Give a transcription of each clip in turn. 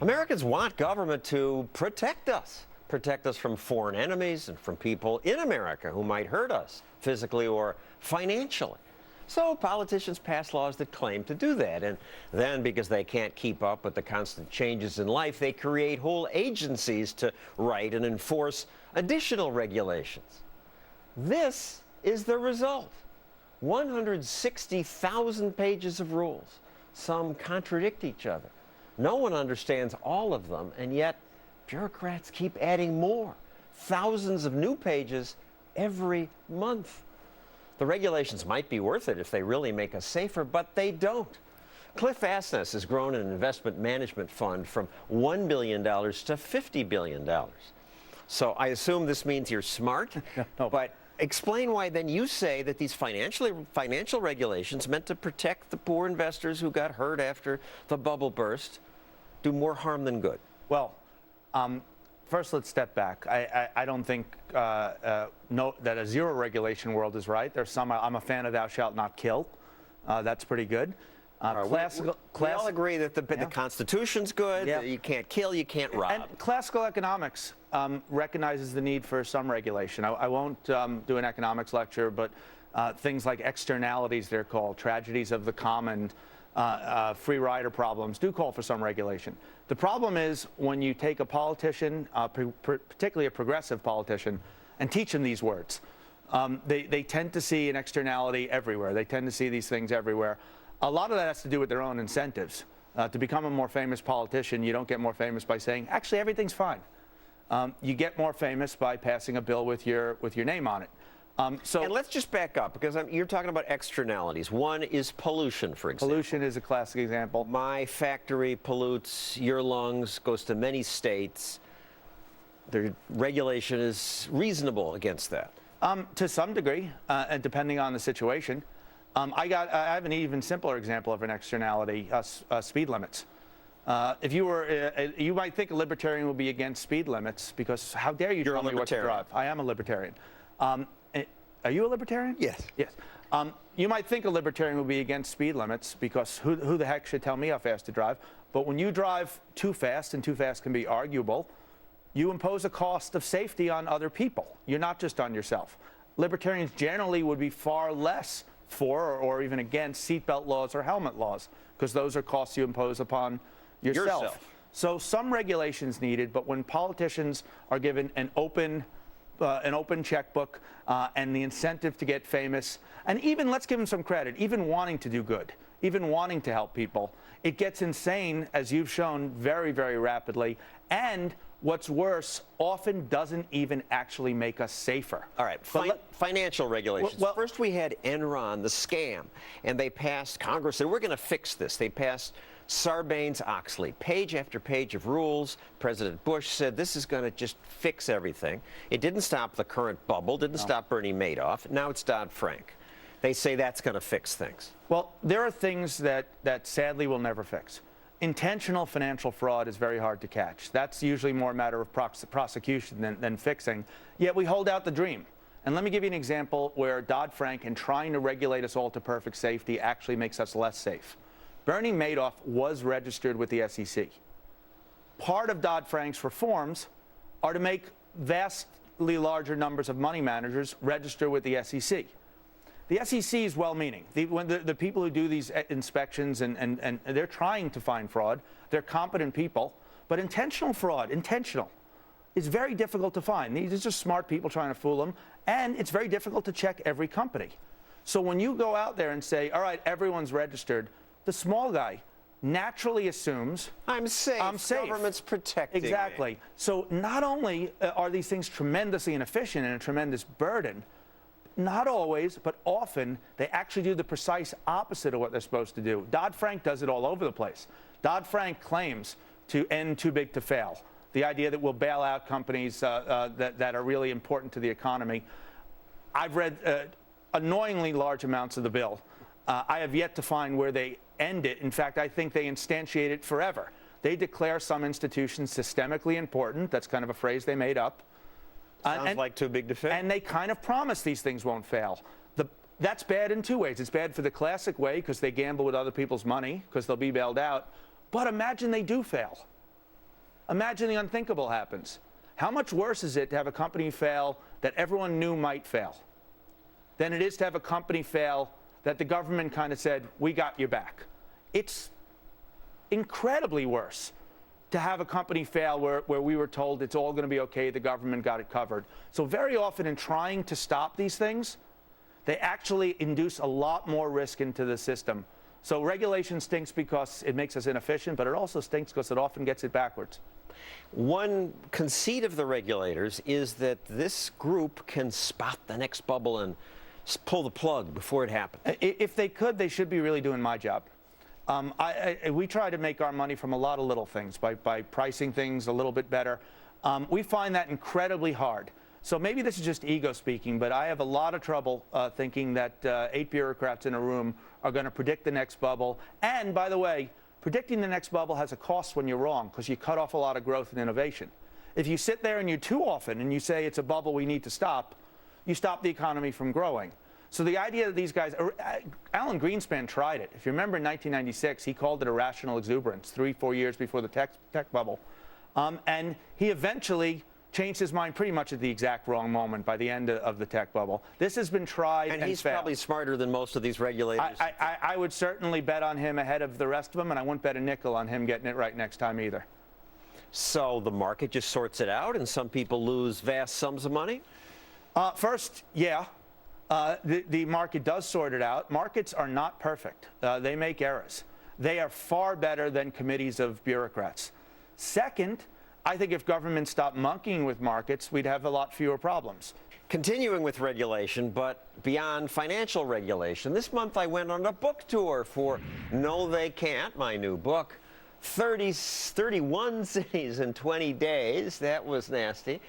Americans want government to protect us from foreign enemies and from people in America who might hurt us physically or financially. So politicians pass laws that claim to do that. And then, because they can't keep up with the constant changes in life, they create whole agencies to write and enforce additional regulations. This is the result. 160,000 pages of rules. Some contradict each other. No one understands all of them, and yet bureaucrats keep adding more. Thousands of new pages every month. The regulations might be worth it if they really make us safer, but they don't. Cliff Asness has grown an investment management fund from $1 billion to $50 billion. So I assume this means you're smart, No. But explain why then you say that these financial regulations meant to protect the poor investors who got hurt after the bubble burst do more harm than good. Well, first, let's step back. I don't think that a zero regulation world is right. There's some. I'm a fan of thou shalt not kill. That's pretty good. We all agree that the Constitution's good. Yeah. You can't kill, you can't rob. And classical economics recognizes the need for some regulation. I won't do an economics lecture, but things like externalities, they're called, tragedies of the common, free rider problems do call for some regulation. The problem is when you take a politician, particularly a progressive politician, and teach them these words. They tend to see an externality everywhere. They tend to see these things everywhere. A lot of that has to do with their own incentives. To become a more famous politician, you don't get more famous by saying, actually, everything's fine. You get more famous by passing a bill with your name on it. And let's just back up, because you're talking about externalities. One is pollution, for example. Pollution is a classic example. My factory pollutes your lungs, goes to many states. The regulation is reasonable against that. To some degree, and depending on the situation. I have an even simpler example of an externality, speed limits. If you were, you might think a libertarian would be against speed limits because how dare you tell me what to drive? I am a libertarian. Are you a libertarian? Yes. Yes. You might think a libertarian would be against speed limits because who the heck should tell me how fast to drive? But when you drive too fast, and too fast can be arguable, you impose a cost of safety on other people. You're not just on yourself. Libertarians generally would be far less for or even against seatbelt laws or helmet laws because those are costs you impose upon yourself. So some regulations needed, but when politicians are given an open checkbook and the incentive to get famous, and even, let's give them some credit, even wanting to do good, even wanting to help people, it gets insane, as you've shown, very, very rapidly. And what's worse, often doesn't even actually make us safer. All right, financial regulations. Well, first we had Enron, the scam, and they passed, Congress said, we're going to fix this. They passed Sarbanes-Oxley, page after page of rules. President Bush said this is going to just fix everything. It didn't stop the current bubble, didn't stop Bernie Madoff. Now it's Dodd-Frank. They say that's going to fix things. Well, there are things that sadly will never fix. Intentional financial fraud is very hard to catch. That's usually more a matter of prosecution than fixing. Yet we hold out the dream. And let me give you an example where Dodd-Frank and trying to regulate us all to perfect safety actually makes us less safe. Bernie Madoff was registered with the SEC. Part of Dodd-Frank's reforms are to make vastly larger numbers of money managers register with the SEC. The SEC is well-meaning. The people who do these inspections and they're trying to find fraud, they're competent people, but intentional fraud, is very difficult to find. These are smart people trying to fool them, and it's very difficult to check every company. So when you go out there and say, all right, everyone's registered, the small guy naturally assumes, I'm safe. Government's protecting me. Exactly. So not only are these things tremendously inefficient and a tremendous burden, not always, but often, they actually do the precise opposite of what they're supposed to do. Dodd-Frank does it all over the place. Dodd-Frank claims to end too big to fail, the idea that we'll bail out companies that are really important to the economy. I've read annoyingly large amounts of the bill. I have yet to find where they end it. In fact, I think they instantiate it forever. They declare some institutions systemically important. That's kind of a phrase they made up. Sounds like too big to fail. And they kind of promise these things won't fail. That's bad in two ways. It's bad for the classic way because they gamble with other people's money because they'll be bailed out. But imagine they do fail. Imagine the unthinkable happens. How much worse is it to have a company fail that everyone knew might fail than it is to have a company fail that the government kind of said, we got your back? It's incredibly worse to have a company fail where we were told it's all going to be okay, the government got it covered. So very often in trying to stop these things, they actually induce a lot more risk into the system. So regulation stinks because it makes us inefficient, but it also stinks because it often gets it backwards. One conceit of the regulators is that this group can spot the next bubble and pull the plug before it happens. If they could, they should be really doing my job. We try to make our money from a lot of little things by pricing things a little bit better. We find that incredibly hard. So maybe this is just ego speaking, but I have a lot of trouble thinking that 8 bureaucrats in a room are going to predict the next bubble. And by the way, predicting the next bubble has a cost when you're wrong, because you cut off a lot of growth and innovation. If you sit there and you too often and you say it's a bubble we need to stop, you stop the economy from growing. So the idea that these guys, Alan Greenspan tried it. If you remember in 1996, he called it irrational exuberance, 3-4 years before the tech bubble. And he eventually changed his mind pretty much at the exact wrong moment by the end of the tech bubble. This has been tried and he's failed. Probably smarter than most of these regulators. I would certainly bet on him ahead of the rest of them, and I wouldn't bet a nickel on him getting it right next time either. So the market just sorts it out, and some people lose vast sums of money? First, yeah. The market does sort it out. Markets are not perfect. They make errors. They are far better than committees of bureaucrats. Second, I think if government stopped monkeying with markets, we'd have a lot fewer problems. Continuing with regulation, but beyond financial regulation, this month I went on a book tour for No They Can't, my new book. 31 cities in 20 days. That was nasty.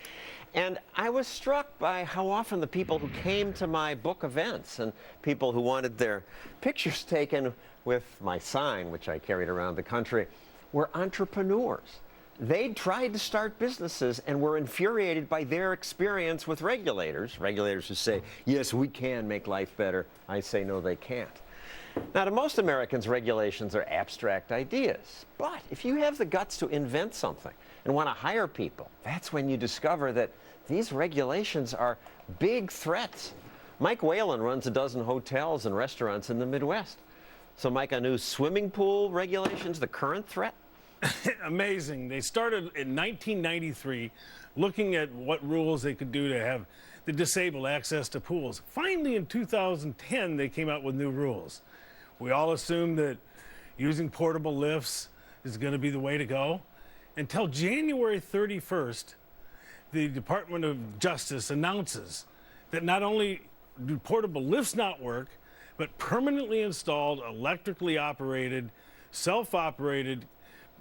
And I was struck by how often the people who came to my book events and people who wanted their pictures taken with my sign, which I carried around the country, were entrepreneurs. They'd tried to start businesses and were infuriated by their experience with regulators who say, yes, we can make life better. I say, no, they can't. Now, to most Americans, regulations are abstract ideas. But if you have the guts to invent something and want to hire people, that's when you discover that these regulations are big threats. Mike Whalen runs a dozen hotels and restaurants in the Midwest. So, Mike, are new swimming pool regulations the current threat? Amazing. They started in 1993 looking at what rules they could do to have the disabled access to pools. Finally, in 2010, they came out with new rules. We all assumed that using portable lifts is going to be the way to go. Until January 31st, the Department of Justice announces that not only do portable lifts not work, but permanently installed, electrically operated, self-operated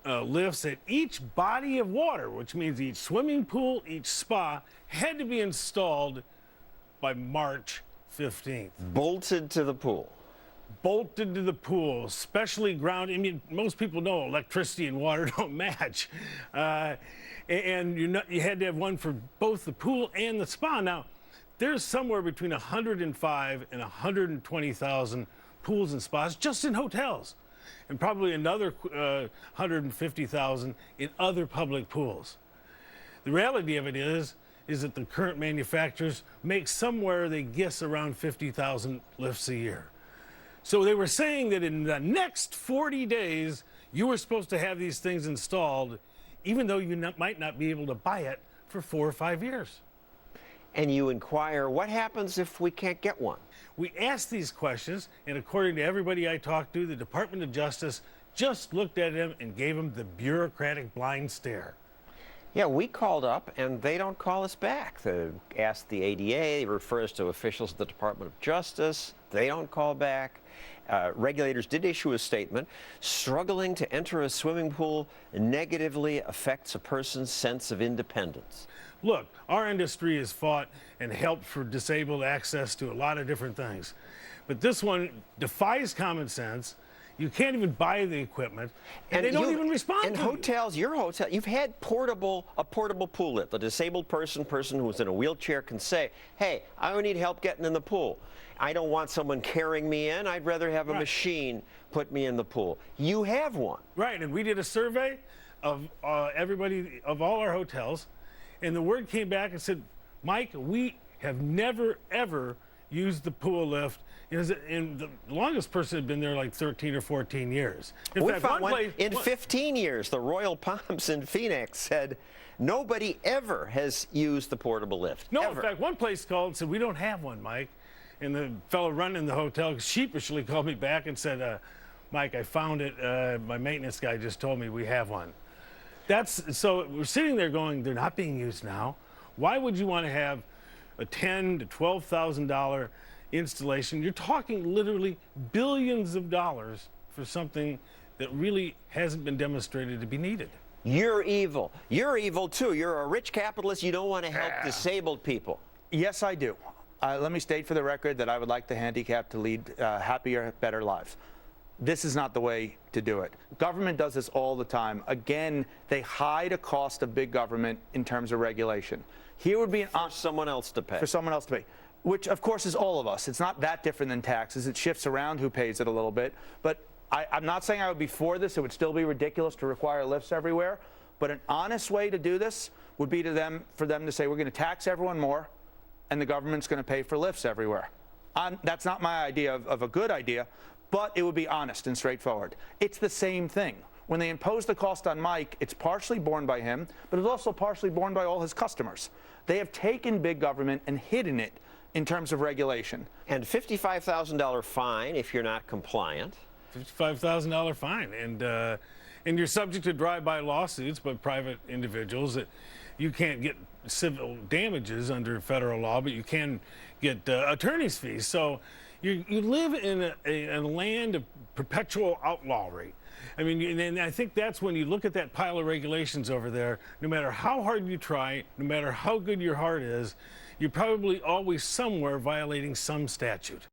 lifts at each body of water, which means each swimming pool, each spa, had to be installed by March 15th. Bolted to the pool. Bolted to the pool, specially grounded. I mean, most people know electricity and water don't match. And you had to have one for both the pool and the spa. Now, there's somewhere between 105 and 120,000 pools and spas just in hotels, and probably another 150,000 in other public pools. The reality of it is that the current manufacturers make somewhere, they guess, around 50,000 lifts a year. So they were saying that in the next 40 days, you were supposed to have these things installed, even though you might not be able to buy it for 4 or 5 years. And you inquire, what happens if we can't get one? We asked these questions, and according to everybody I talked to, the Department of Justice just looked at him and gave him the bureaucratic blind stare. Yeah, we called up, and they don't call us back. They asked the ADA, refers to officials at the Department of Justice. They don't call back. Regulators did issue a statement. Struggling to enter a swimming pool negatively affects a person's sense of independence. Look, our industry has fought and helped for disabled access to a lot of different things. But this one defies common sense. You can't even buy the equipment, and they don't even respond and to hotels, your hotel, you've had a portable pool lift. The disabled person who's in a wheelchair can say, hey, I need help getting in the pool. I don't want someone carrying me in. I'd rather have a machine put me in the pool. You have one. Right, and we did a survey. of everybody, of all our hotels, and the word came back and said, Mike, we have never, ever used the pool lift. And the longest person had been there like 13 or 14 years. In fact, in 15 years, the Royal Palms in Phoenix said nobody ever has used the portable lift. No, ever. In fact, one place called and said, we don't have one, Mike. And the fellow running the hotel sheepishly called me back and said, Mike, I found it. My maintenance guy just told me we have one. So we're sitting there going, they're not being used now. Why would you want to have a $10,000 to $12,000 installation? You're talking literally billions of dollars for something that really hasn't been demonstrated to be needed. You're evil. You're evil too. You're a rich capitalist. You don't want to help disabled people. Yes, I do. Let me state for the record that I would like the handicapped to lead happier, better lives. This is not the way to do it. Government does this all the time. Again, they hide a cost of big government in terms of regulation. Here would be for someone else to pay. For someone else to pay, which of course is all of us. It's not that different than taxes. It shifts around who pays it a little bit. But I'm not saying I would be for this. It would still be ridiculous to require lifts everywhere. But an honest way to do this would be for them to say, we're going to tax everyone more, and the government's going to pay for lifts everywhere. That's not my idea of a good idea, but it would be honest and straightforward. It's the same thing. When they impose the cost on Mike, it's partially borne by him, but it's also partially borne by all his customers. They have taken big government and hidden it in terms of regulation. And $55,000 fine if you're not compliant. $55,000 fine. And you're subject to drive-by lawsuits by private individuals that you can't get civil damages under federal law, but you can get attorney's fees. So you live in a land of perpetual outlawry. I mean, and I think that's when you look at that pile of regulations over there, no matter how hard you try, no matter how good your heart is, you're probably always somewhere violating some statute.